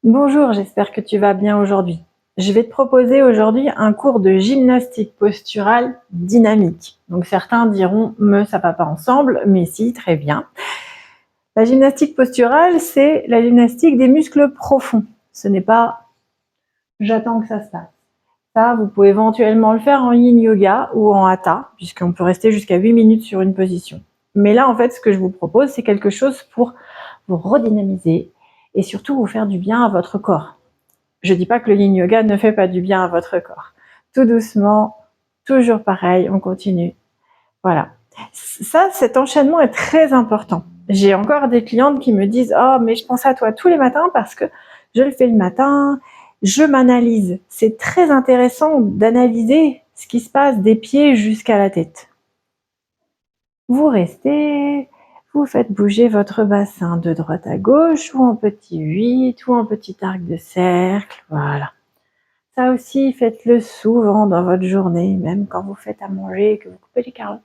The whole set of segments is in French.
Bonjour, j'espère que tu vas bien aujourd'hui. Je vais te proposer aujourd'hui un cours de gymnastique posturale dynamique. Donc certains diront « ça va pas ensemble », mais si, très bien. La gymnastique posturale, c'est la gymnastique des muscles profonds. Ce n'est pas « j'attends que ça se passe ». Ça, vous pouvez éventuellement le faire en yin yoga ou en hatha, puisqu'on peut rester jusqu'à 8 minutes sur une position. Mais là, en fait, ce que je vous propose, c'est quelque chose pour vous redynamiser et surtout vous faire du bien à votre corps. Je dis pas que le yin yoga ne fait pas du bien à votre corps. Tout doucement, toujours pareil, on continue. Voilà. Ça, cet enchaînement est très important. J'ai encore des clientes qui me disent « Oh, mais je pense à toi tous les matins parce que je le fais le matin, je m'analyse. » C'est très intéressant d'analyser ce qui se passe des pieds jusqu'à la tête. Vous restez, vous faites bouger votre bassin de droite à gauche ou en petit 8 ou en petit arc de cercle. Voilà. Ça aussi, faites-le souvent dans votre journée, même quand vous faites à manger et que vous coupez les carottes.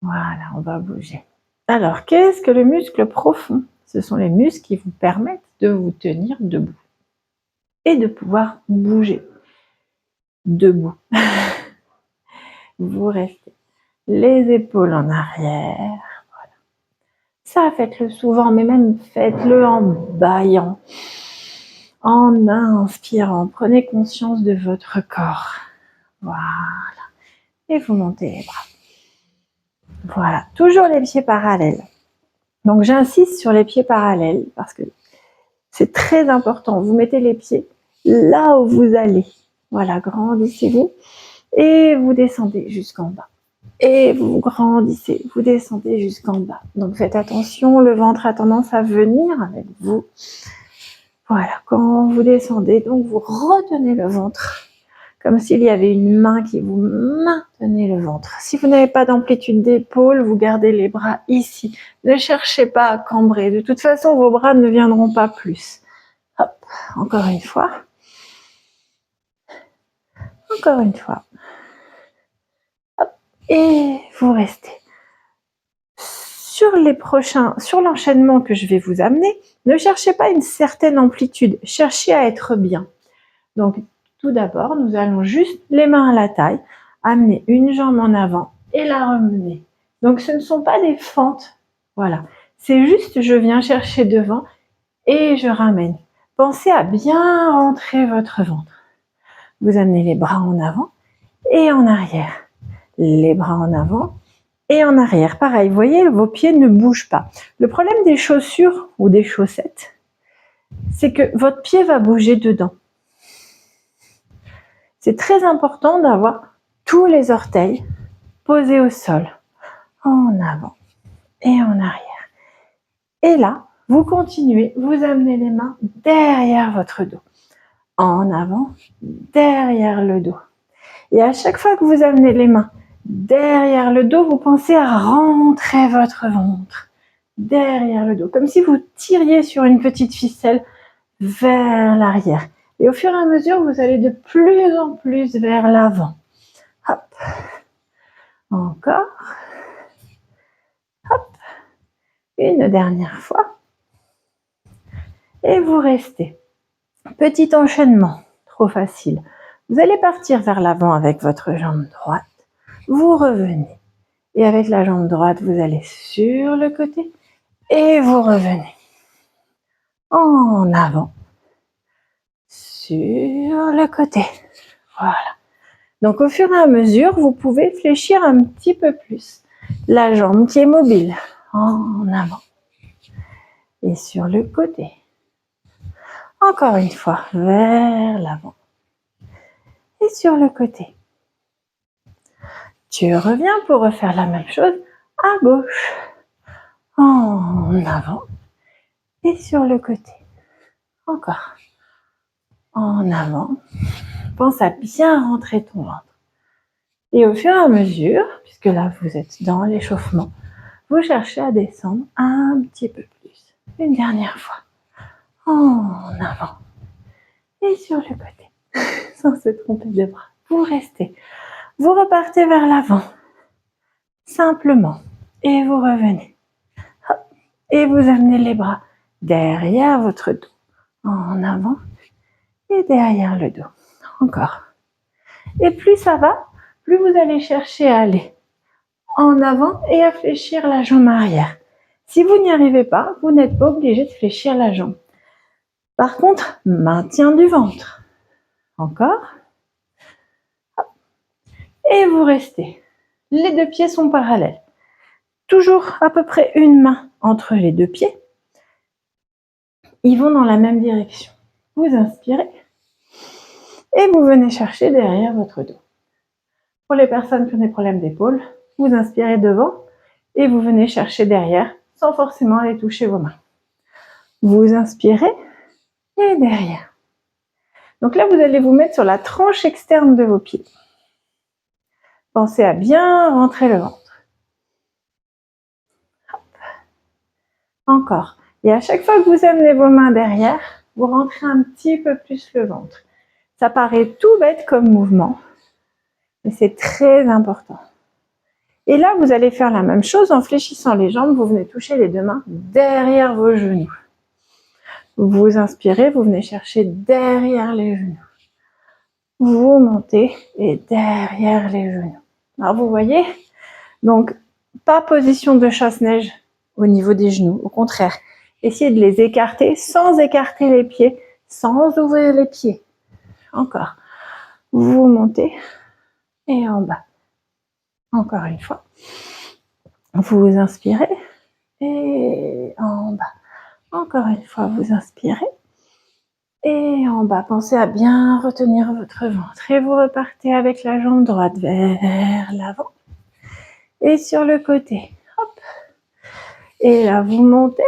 Voilà, on va bouger. Alors, qu'est-ce que le muscle profond? Ce sont les muscles qui vous permettent de vous tenir debout et de pouvoir bouger debout. Vous restez les épaules en arrière. Voilà. Ça, faites-le souvent, mais même faites-le en bâillant, en inspirant. Prenez conscience de votre corps. Voilà. Et vous montez les bras. Voilà, toujours les pieds parallèles. Donc j'insiste sur les pieds parallèles parce que c'est très important. Vous mettez les pieds là où vous allez. Voilà, grandissez-vous et vous descendez jusqu'en bas. Et vous grandissez, vous descendez jusqu'en bas. Donc faites attention, le ventre a tendance à venir avec vous. Voilà, quand vous descendez, donc vous retenez le ventre comme s'il y avait une main qui vous maintenait le ventre. Si vous n'avez pas d'amplitude d'épaule, vous gardez les bras ici. Ne cherchez pas à cambrer. De toute façon, vos bras ne viendront pas plus. Hop, encore une fois. Encore une fois. Hop, et vous restez. Sur l'enchaînement que je vais vous amener, ne cherchez pas une certaine amplitude. Cherchez à être bien. Donc, tout d'abord, nous allons juste les mains à la taille, amener une jambe en avant et la ramener. Donc, ce ne sont pas des fentes. Voilà. C'est juste, je viens chercher devant et je ramène. Pensez à bien rentrer votre ventre. Vous amenez les bras en avant et en arrière. Les bras en avant et en arrière. Pareil, vous voyez, vos pieds ne bougent pas. Le problème des chaussures ou des chaussettes, c'est que votre pied va bouger dedans. C'est très important d'avoir tous les orteils posés au sol, en avant et en arrière. Et là, vous continuez, vous amenez les mains derrière votre dos, en avant, derrière le dos. Et à chaque fois que vous amenez les mains derrière le dos, vous pensez à rentrer votre ventre derrière le dos, comme si vous tiriez sur une petite ficelle vers l'arrière. Et au fur et à mesure, vous allez de plus en plus vers l'avant. Hop. Encore. Hop. Une dernière fois. Et vous restez. Petit enchaînement. Trop facile. Vous allez partir vers l'avant avec votre jambe droite. Vous revenez. Et avec la jambe droite, vous allez sur le côté. Et vous revenez. En avant. Sur le côté. Voilà. Donc au fur et à mesure, vous pouvez fléchir un petit peu plus la jambe qui est mobile, en avant et sur le côté. Encore une fois, vers l'avant et sur le côté. Tu reviens pour refaire la même chose à gauche, en avant et sur le côté. Encore, en avant. Pense à bien rentrer ton ventre. Et au fur et à mesure, puisque là vous êtes dans l'échauffement, vous cherchez à descendre un petit peu plus. Une dernière fois. En avant. Et sur le côté. Sans se tromper de bras. Vous restez. Vous repartez vers l'avant. Simplement. Et vous revenez. Hop. Et vous amenez les bras derrière votre dos. En avant et derrière le dos. Encore. Et plus ça va, plus vous allez chercher à aller en avant et à fléchir la jambe arrière. Si vous n'y arrivez pas, vous n'êtes pas obligé de fléchir la jambe. Par contre, maintien du ventre. Encore. Et vous restez. Les deux pieds sont parallèles. Toujours à peu près une main entre les deux pieds. Ils vont dans la même direction. Vous inspirez et vous venez chercher derrière votre dos. Pour les personnes qui ont des problèmes d'épaule, vous inspirez devant et vous venez chercher derrière sans forcément aller toucher vos mains. Vous inspirez et derrière. Donc là, vous allez vous mettre sur la tranche externe de vos pieds. Pensez à bien rentrer le ventre. Hop. Encore. Et à chaque fois que vous amenez vos mains derrière, vous rentrez un petit peu plus le ventre. Ça paraît tout bête comme mouvement, mais c'est très important. Et là, vous allez faire la même chose en fléchissant les jambes. Vous venez toucher les deux mains derrière vos genoux. Vous inspirez, vous venez chercher derrière les genoux. Vous montez et derrière les genoux. Alors vous voyez, donc pas position de chasse-neige au niveau des genoux. Au contraire, essayez de les écarter sans écarter les pieds, sans ouvrir les pieds. Encore. Vous montez et en bas. Encore une fois. Vous inspirez et en bas. Encore une fois, vous inspirez et en bas. Pensez à bien retenir votre ventre et vous repartez avec la jambe droite vers l'avant et sur le côté. Hop. Et là, vous montez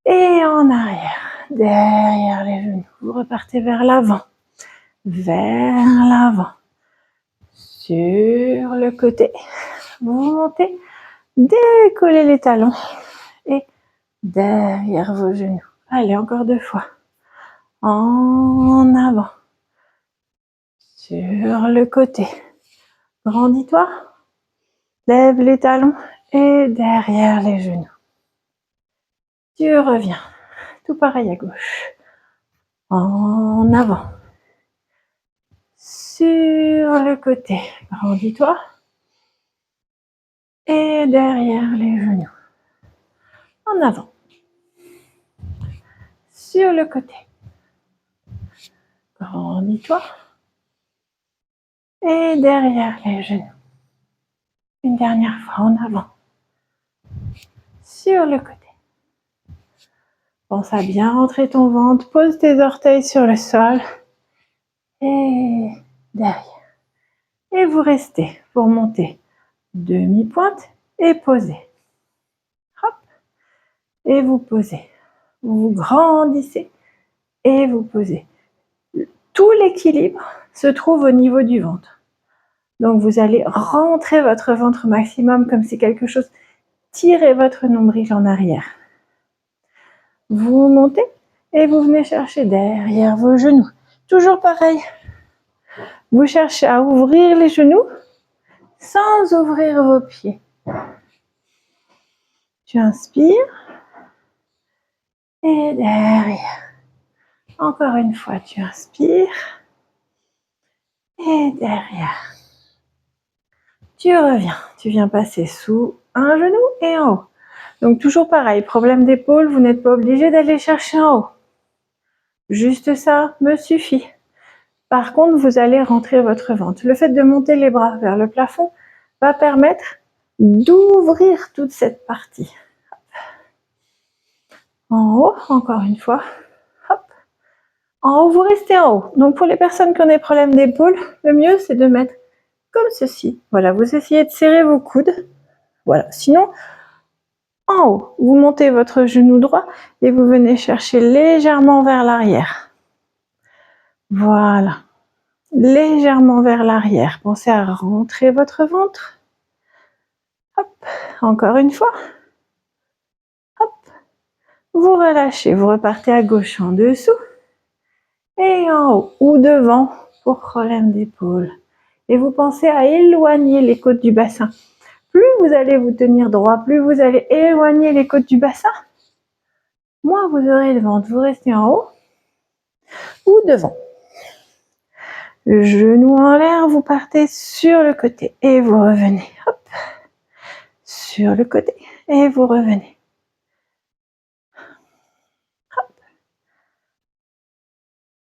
et en arrière, derrière les genoux. Vous repartez vers l'avant, sur le côté. Vous montez, décollez les talons et derrière vos genoux. Allez, encore 2 fois. En avant, sur le côté. Grandis-toi, lève les talons et derrière les genoux. Tu reviens, tout pareil à gauche. En avant, sur le côté. Grandis-toi et derrière les genoux. En avant, sur le côté. Grandis-toi et derrière les genoux. Une dernière fois en avant, sur le côté. Pense à bien rentrer ton ventre, pose tes orteils sur le sol et derrière. Et vous restez pour monter demi-pointe et poser. Hop, et vous posez. Vous grandissez et vous posez. Tout l'équilibre se trouve au niveau du ventre. Donc vous allez rentrer votre ventre maximum comme si quelque chose tirait votre nombril en arrière. Vous montez et vous venez chercher derrière vos genoux. Toujours pareil. Vous cherchez à ouvrir les genoux sans ouvrir vos pieds. Tu inspires et derrière. Encore une fois, tu inspires et derrière. Tu reviens. Tu viens passer sous un genou et en haut. Donc toujours pareil, problème d'épaule, vous n'êtes pas obligé d'aller chercher en haut. Juste ça me suffit. Par contre, vous allez rentrer votre ventre. Le fait de monter les bras vers le plafond va permettre d'ouvrir toute cette partie. En haut, encore une fois. Hop. En haut, vous restez en haut. Donc pour les personnes qui ont des problèmes d'épaule, le mieux c'est de mettre comme ceci. Voilà, vous essayez de serrer vos coudes. Voilà, sinon, en haut, vous montez votre genou droit et vous venez chercher légèrement vers l'arrière. Voilà, légèrement vers l'arrière. Pensez à rentrer votre ventre. Hop, encore une fois. Hop, vous relâchez, vous repartez à gauche en dessous et en haut ou devant pour problème d'épaule. Et vous pensez à éloigner les côtes du bassin. Plus vous allez vous tenir droit, plus vous allez éloigner les côtes du bassin, Moins vous aurez le ventre, vous restez en haut ou devant. Le genou en l'air, vous partez sur le côté et vous revenez. Hop. Sur le côté et vous revenez. Hop.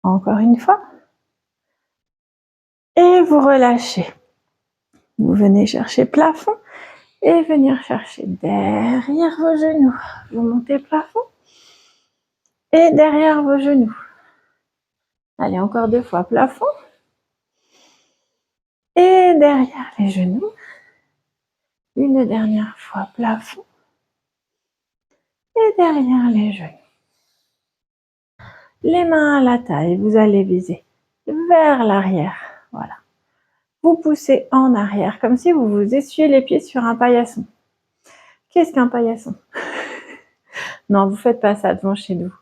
Encore une fois. Et vous relâchez. Vous venez chercher plafond et venir chercher derrière vos genoux. Vous montez plafond et derrière vos genoux. Allez, encore 2 fois plafond et derrière les genoux. Une dernière fois plafond et derrière les genoux. Les mains à la taille, vous allez viser vers l'arrière. Voilà. Vous poussez en arrière comme si vous vous essuyez les pieds sur un paillasson. Qu'est-ce qu'un paillasson? Non, vous faites pas ça devant chez nous.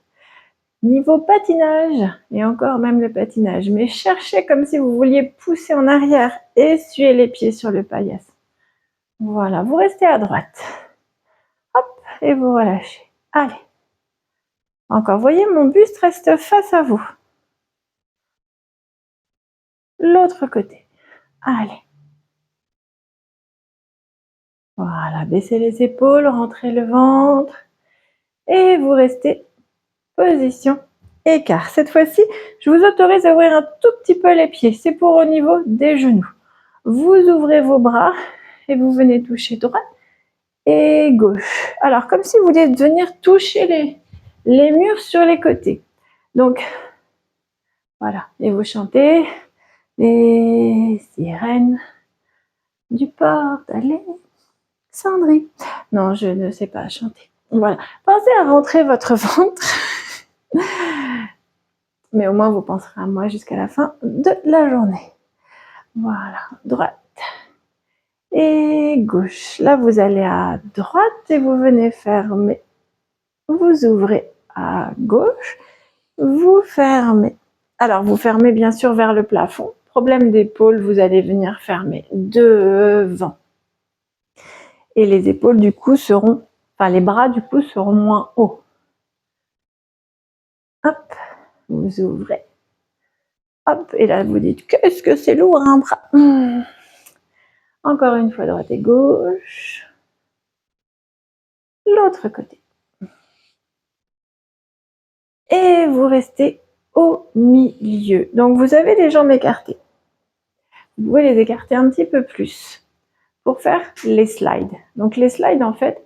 Niveau patinage, et encore même le patinage, mais cherchez comme si vous vouliez pousser en arrière, essuyez les pieds sur le paillasson. Voilà, vous restez à droite. Hop, et vous relâchez. Allez. Encore, voyez, mon buste reste face à vous. L'autre côté. Allez. Voilà, baissez les épaules, rentrez le ventre. Et vous restez position écart. Cette fois-ci, je vous autorise à ouvrir un tout petit peu les pieds. C'est pour au niveau des genoux. Vous ouvrez vos bras et vous venez toucher droite et gauche. Alors, comme si vous vouliez venir toucher les murs sur les côtés. Donc, voilà. Et vous chantez les sirènes du port d'Alexandrie. Non, je ne sais pas chanter. Voilà. Pensez à rentrer votre ventre. Mais au moins, vous penserez à moi jusqu'à la fin de la journée. Voilà. Droite et gauche. Là, vous allez à droite et vous venez fermer. Vous ouvrez à gauche. Vous fermez. Alors, vous fermez bien sûr vers le plafond. Problème d'épaule, vous allez venir fermer devant. Et les épaules, du coup, seront... Enfin, les bras, du coup, seront moins hauts. Hop, vous ouvrez. Hop, et là, vous dites, qu'est-ce que c'est lourd, un bras. Encore une fois, droite et gauche. L'autre côté. Et vous restez au milieu. Donc, vous avez les jambes écartées. Vous pouvez les écarter un petit peu plus pour faire les slides. Donc, les slides, en fait,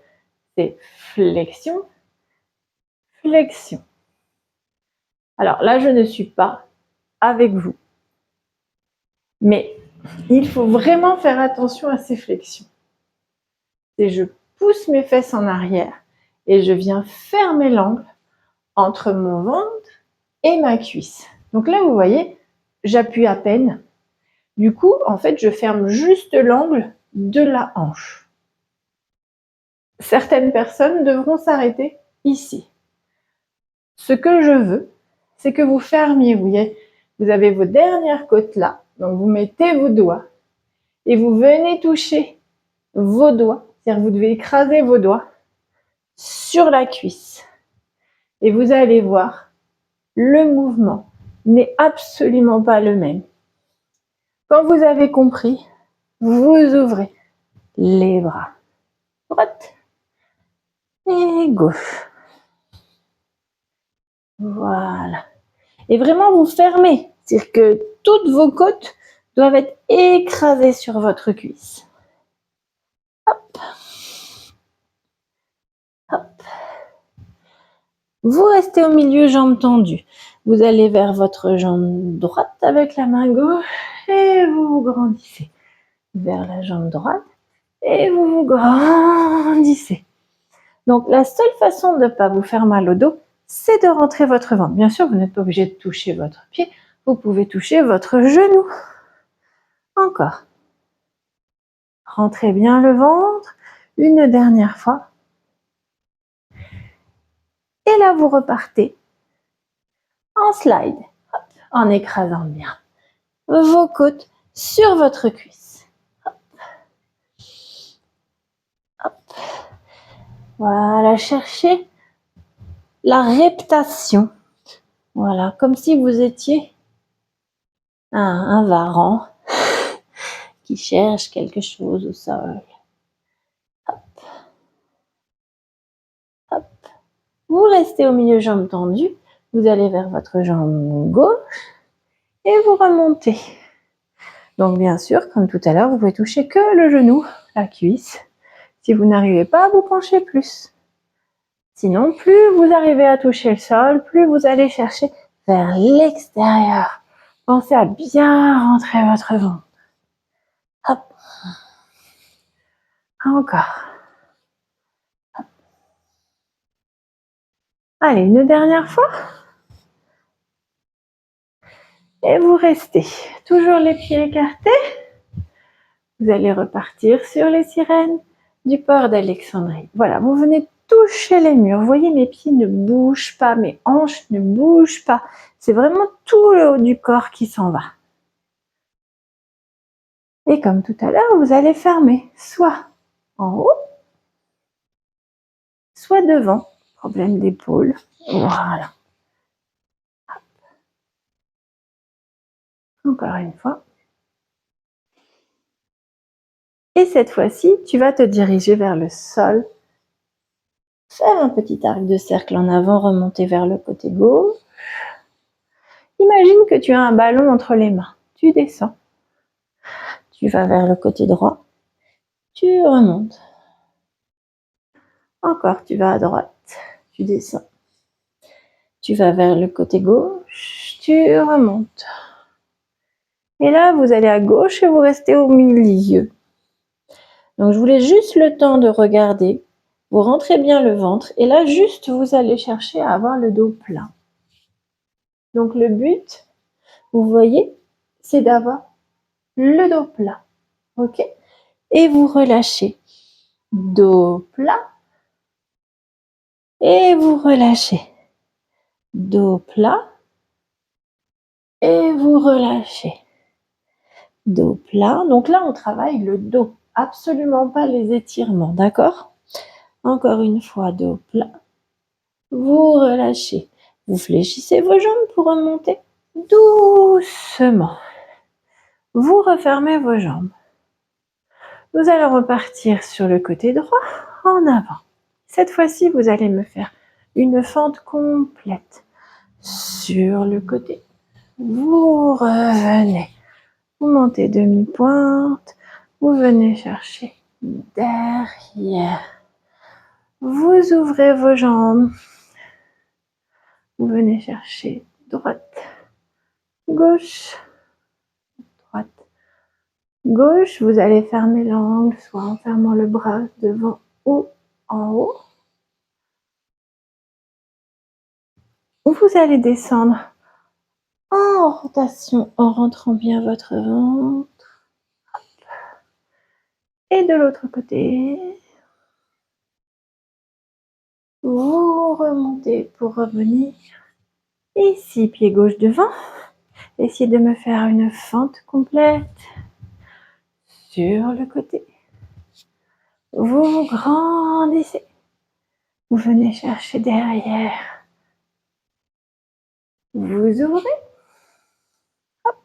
c'est flexion, flexion. Alors là, je ne suis pas avec vous. Mais il faut vraiment faire attention à ces flexions. Et je pousse mes fesses en arrière et je viens fermer l'angle entre mon ventre et ma cuisse. Donc là, vous voyez, j'appuie à peine. Du coup, en fait, je ferme juste l'angle de la hanche. Certaines personnes devront s'arrêter ici. Ce que je veux, c'est que vous fermiez, vous voyez, vous avez vos dernières côtes là, donc vous mettez vos doigts et vous venez toucher vos doigts, c'est-à-dire vous devez écraser vos doigts sur la cuisse. Et vous allez voir, le mouvement n'est absolument pas le même. Quand vous avez compris, vous ouvrez les bras. Droite et gauche. Voilà. Et vraiment, vous fermez. C'est-à-dire que toutes vos côtes doivent être écrasées sur votre cuisse. Hop. Hop. Vous restez au milieu, jambes tendues. Vous allez vers votre jambe droite avec la main gauche et vous vous grandissez. Vers la jambe droite et vous vous grandissez. Donc, la seule façon de ne pas vous faire mal au dos, c'est de rentrer votre ventre. Bien sûr, vous n'êtes pas obligé de toucher votre pied. Vous pouvez toucher votre genou. Encore. Rentrez bien le ventre. Une dernière fois. Et là, vous repartez en slide, hop, en écrasant bien vos côtes sur votre cuisse. Hop. Hop. Voilà, cherchez la reptation. Voilà, comme si vous étiez un varan qui cherche quelque chose au sol. Hop. Hop. Vous restez au milieu, jambes tendues. Vous allez vers votre jambe gauche et vous remontez. Donc bien sûr, comme tout à l'heure, vous pouvez toucher que le genou, la cuisse. Si vous n'arrivez pas, vous penchez plus. Sinon, plus vous arrivez à toucher le sol, plus vous allez chercher vers l'extérieur. Pensez à bien rentrer votre ventre. Hop. Encore. Hop. Allez, une dernière fois. Et vous restez. Toujours les pieds écartés. Vous allez repartir sur les sirènes du port d'Alexandrie. Voilà, vous venez toucher les murs. Vous voyez, mes pieds ne bougent pas, mes hanches ne bougent pas. C'est vraiment tout le haut du corps qui s'en va. Et comme tout à l'heure, vous allez fermer, soit en haut, soit devant. Problème d'épaule. Voilà. Encore une fois. Et cette fois-ci, tu vas te diriger vers le sol. Faire un petit arc de cercle en avant, remonter vers le côté gauche. Imagine que tu as un ballon entre les mains. Tu descends. Tu vas vers le côté droit. Tu remontes. Encore, tu vas à droite. Tu descends. Tu vas vers le côté gauche. Tu remontes. Et là, vous allez à gauche et vous restez au milieu. Donc, je voulais juste le temps de regarder. Vous rentrez bien le ventre. Et là, juste, vous allez chercher à avoir le dos plein. Donc, le but, vous voyez, c'est d'avoir le dos plat. OK? Et vous relâchez. Dos plat. Et vous relâchez. Dos plat. Et vous relâchez. Dos plat. Donc là, on travaille le dos. Absolument pas les étirements. D'accord? Encore une fois, dos plat. Vous relâchez. Vous fléchissez vos jambes pour remonter doucement. Vous refermez vos jambes. Vous allez repartir sur le côté droit en avant. Cette fois-ci, vous allez me faire une fente complète sur le côté. Vous revenez. Vous montez demi-pointe. Vous venez chercher derrière. Vous ouvrez vos jambes. Vous venez chercher droite, gauche, droite, gauche. Vous allez fermer l'angle, soit en fermant le bras devant ou en haut. Vous allez descendre en rotation, en rentrant bien votre ventre. Hop. Et de l'autre côté. Vous remontez pour revenir. Ici, pied gauche devant. Essayez de me faire une fente complète sur le côté. Vous grandissez. Vous venez chercher derrière. Vous ouvrez. Hop.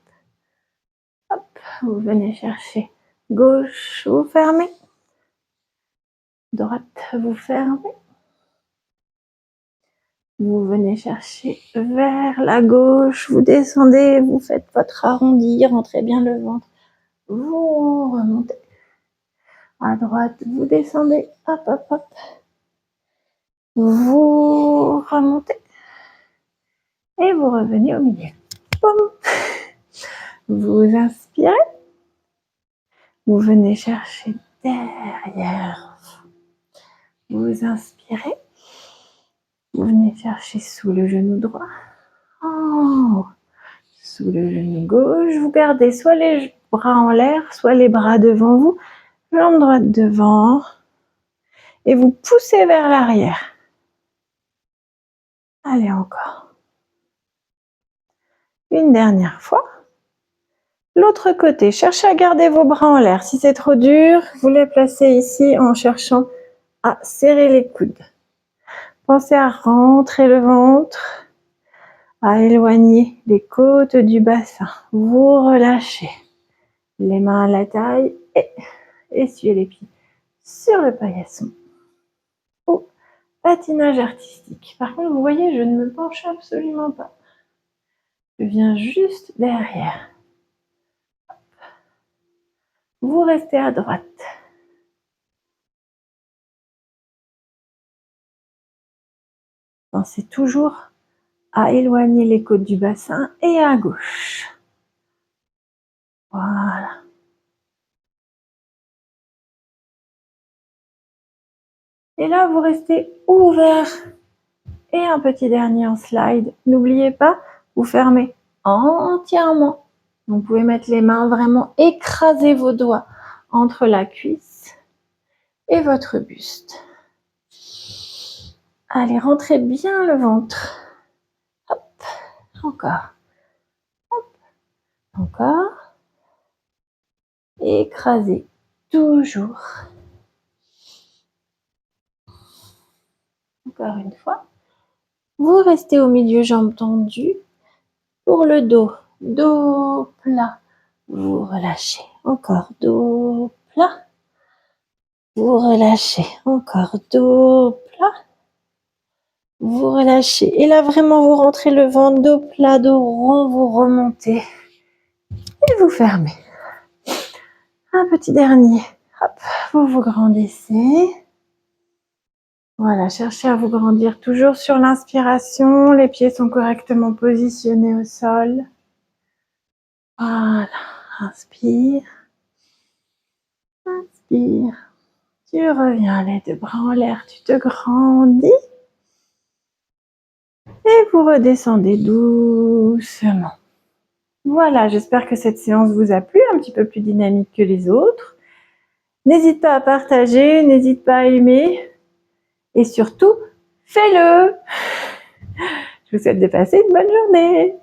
Hop. Vous venez chercher gauche, vous fermez. Droite, vous fermez. Vous venez chercher vers la gauche, vous descendez, vous faites votre arrondi, rentrez bien le ventre. Vous remontez. À droite, vous descendez. Hop, hop, hop. Vous remontez. Et vous revenez au milieu. Boum. Vous inspirez. Vous venez chercher derrière. Vous inspirez. Vous venez chercher sous le genou droit. Oh. Sous le genou gauche. Vous gardez soit les bras en l'air, soit les bras devant vous. Jambe droite devant. Et vous poussez vers l'arrière. Allez, encore. Une dernière fois. L'autre côté, cherchez à garder vos bras en l'air. Si c'est trop dur, vous les placez ici en cherchant à serrer les coudes. Pensez à rentrer le ventre, à éloigner les côtes du bassin. Vous relâchez. Les mains à la taille et essuyez les pieds sur le paillasson. Au patinage artistique. Par contre, vous voyez, je ne me penche absolument pas. Je viens juste derrière. Vous restez à droite. Pensez toujours à éloigner les côtes du bassin et à gauche. Voilà. Et là, vous restez ouvert. Et un petit dernier en slide. N'oubliez pas, vous fermez entièrement. Vous pouvez mettre les mains, vraiment écraser vos doigts entre la cuisse et votre buste. Allez, rentrez bien le ventre. Hop, encore. Hop, encore. Et écrasez toujours. Encore une fois. Vous restez au milieu, jambes tendues. Pour le dos, dos plat. Vous relâchez. Encore dos plat. Vous relâchez. Encore dos plat. Vous relâchez. Et là, vraiment, vous rentrez le ventre, dos plat, dos rond, vous remontez. Et vous fermez. Un petit dernier. Hop, vous vous grandissez. Voilà, cherchez à vous grandir toujours sur l'inspiration. Les pieds sont correctement positionnés au sol. Voilà, inspire. Inspire. Tu reviens les deux bras en l'air, tu te grandis. Et vous redescendez doucement. Voilà, j'espère que cette séance vous a plu, un petit peu plus dynamique que les autres. N'hésite pas à partager, n'hésite pas à aimer. Et surtout, fais-le! Je vous souhaite de passer une bonne journée.